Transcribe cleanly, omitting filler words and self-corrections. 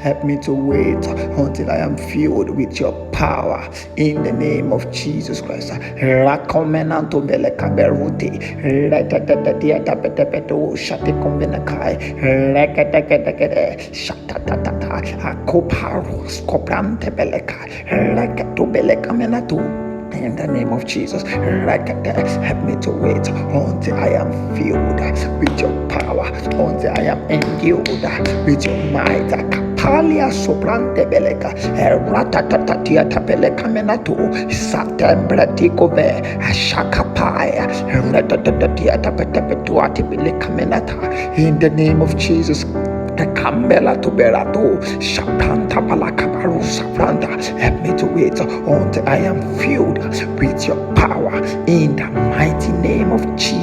Help me to wait until I am filled with your power in the name of Jesus Christ. Rakomenanto belekaberute. Rededediatabetebedo shatekomenakai. Rekedegedegede. Shatatatata. Akoparos koprante beleka. Reketubelekamenatu. In the name of Jesus, help me to wait until I am filled with your power, until I am endued with your might. Kapalia soprante beleka, ratatatatia tabeleka menato, satembretikove, ashakapaya, ratatatia tabetuati beleka menata. In the name of Jesus. Kambela to berato, Shapanta Palakabaru Sapranta. Help me to wait until I am filled with your power in the mighty name of Jesus.